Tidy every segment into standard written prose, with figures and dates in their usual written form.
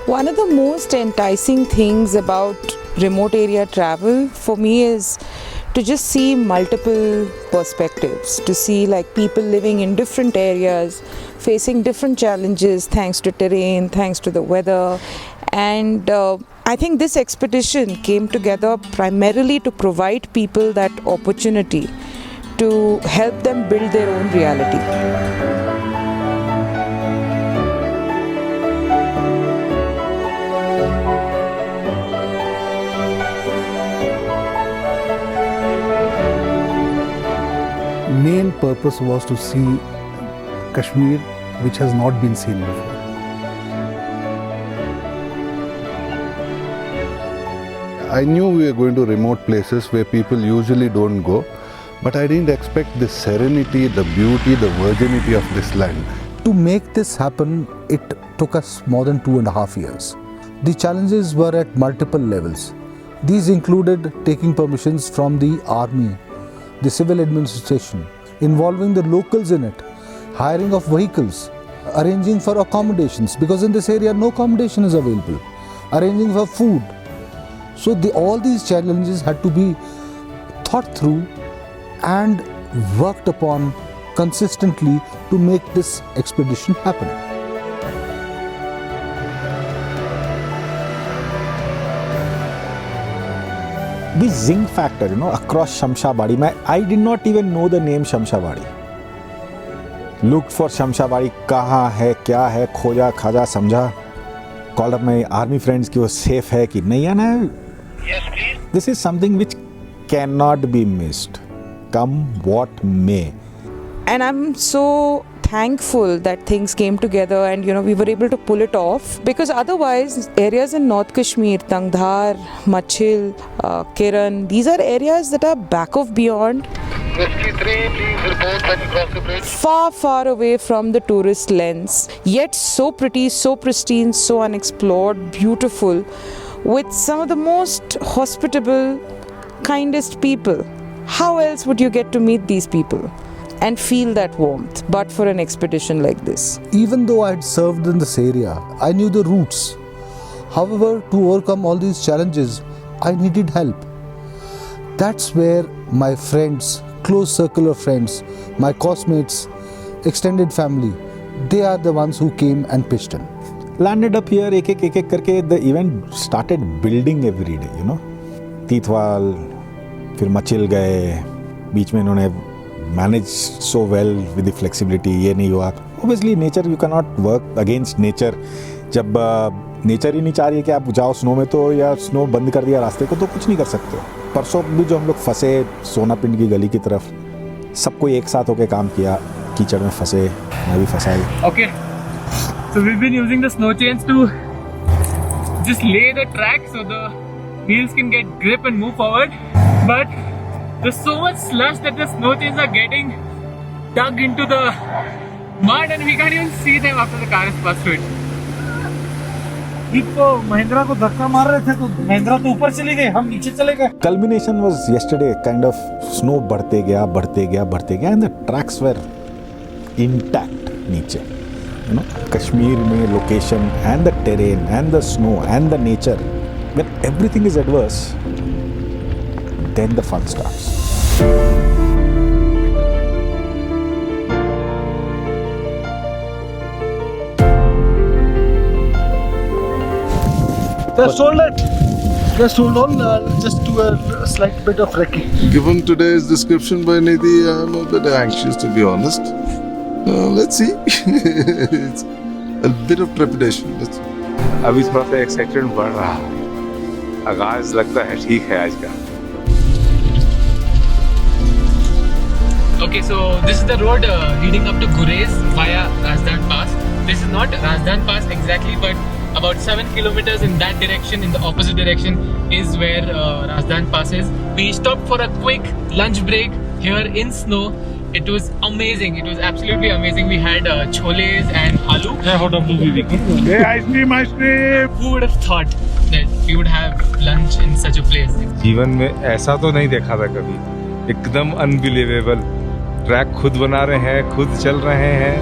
One of the most enticing things about remote area travel for me is to just see multiple perspectives, to see like people living in different areas, facing different challenges thanks to terrain, thanks to the weather. And I think this expedition came together primarily to provide people that opportunity to help them build their own reality. Main purpose was to see Kashmir, which has not been seen before. I knew we were going to remote places where people usually don't go, but I didn't expect the serenity, the beauty, the virginity of this land. To make this happen, it took us more than 2.5 years. The challenges were at multiple levels. These included taking permissions from the army, the civil administration, involving the locals in it, hiring of vehicles, arranging for accommodations, because in this area no accommodation is available, arranging for food. So all these challenges had to be thought through and worked upon consistently to make this expedition happen. The zing factor, across Shamshabadi, I did not even know the name Shamshabadi. Looked for Shamshabadi, kahan hai, kya hai, khoja, khaja, samjha. Called up my army friends ki wo safe hai ki nahi hai na. Yes, please. This is something which cannot be missed, come what may. And I'm so thankful that things came together and we were able to pull it off, because otherwise areas in North Kashmir, Tangdhar, Machil, Kiran, these are areas that are back of beyond, Whiskey 3, please report when you cross the bridge. far away from the tourist lens, yet so pretty, so pristine, so unexplored, beautiful, with some of the most hospitable, kindest people. How else would you get to meet these people and feel that warmth but for an expedition like this? Even though I had served in this area, I knew the routes. However, to overcome all these challenges, I needed help. That's where my friends, close circle of friends, my classmates, extended family, they are the ones who came and pitched in. Landed up here, ek karke, the event started building every day, Tithwal, फिर मचिल गए, बीच में इन्होंने managed so well with the flexibility, ये नहीं हुआ. Obviously nature, you cannot work against nature. जब nature ही नहीं चाह रही है कि आप जाओ स्नो में, तो या स्नो बंद कर दिया रास्ते को, तो कुछ नहीं कर सकते. परसों भी जो हम लोग फंसे सोनापिंड की गली की तरफ, सबको एक साथ होकर काम किया, कीचड़ में फंसे, मैं भी फंसा ही. Okay, so we've been using the snow chains to just lay the track so the wheels can get grip and move forward. But there's so much slush that the snow chains are getting dug into the mud and we can't even see them after the car is passed through it. तो महिंद्रा को धक्का मार रहे थे तो महिंद्रा तो ऊपर चली गई, हम नीचे चले गए. Culmination was yesterday, kind of snow बढ़ते गया and the tracks were intact नीचे. Kashmir में location and the terrain and the snow and the nature, when everything is adverse, then the fun starts. Just hold on, just do a slight bit of recce. Given today's description by Nidhi, I'm a bit anxious, to be honest. Let's see. It's a bit of trepidation. Let's see. अभी थोड़ा सा excitement बढ़ रहा है. आगाज लगता है ठीक है आज का. Okay, so this is the road leading up to Gurez via Razdan Pass. This is not Razdan Pass exactly, but about 7 kilometers in that direction, in the opposite direction, is where Razdan Pass is. We stopped for a quick lunch break here in snow. It was amazing. It was absolutely amazing. We had choles and aloo. Hey, ice cream. Who would have thought that we would have lunch in such a place? जीवन में ऐसा तो नहीं देखा था कभी. एकदम unbelievable. Track खुद बना रहे हैं, खुद चल रहे हैं.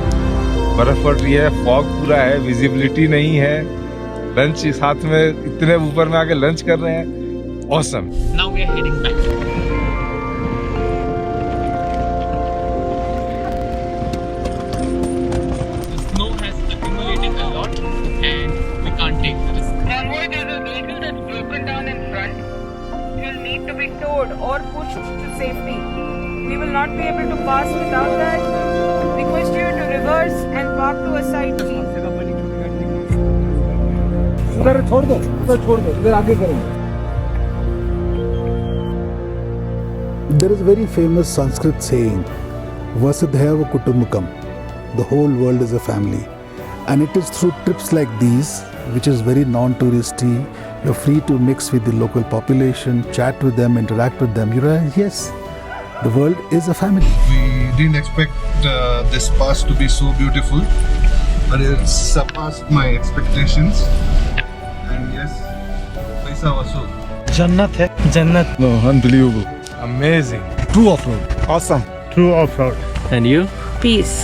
बर्फ पड़ रही है, फॉग पूरा है, विजिबिलिटी नहीं है. लंच साथ में इतने ऊपर में आके लंच कर रहे हैं, awesome. Now we are heading back. The snow has accumulated a lot and we can't take the risk. Convoy, there's a vehicle that's broken down in front. It will need to be towed or pushed to safety. We will not be able to pass without that. Request you to reverse and park to a side, please. उधर छोड़ दो, इधर आगे करेंगे। There is a very famous Sanskrit saying, Vasudhaiva Kutumbakam, the whole world is a family. And it is through trips like these, which is very non-touristy, you're free to mix with the local population, chat with them, interact with them. You realize, yes, the world is a family. We didn't expect this pass to be so beautiful, but it surpassed my expectations. And yes, paisa vasool. जन्नत है, जन्नत। No, unbelievable. Amazing. True off-road. Awesome. True off-road. And you? Peace.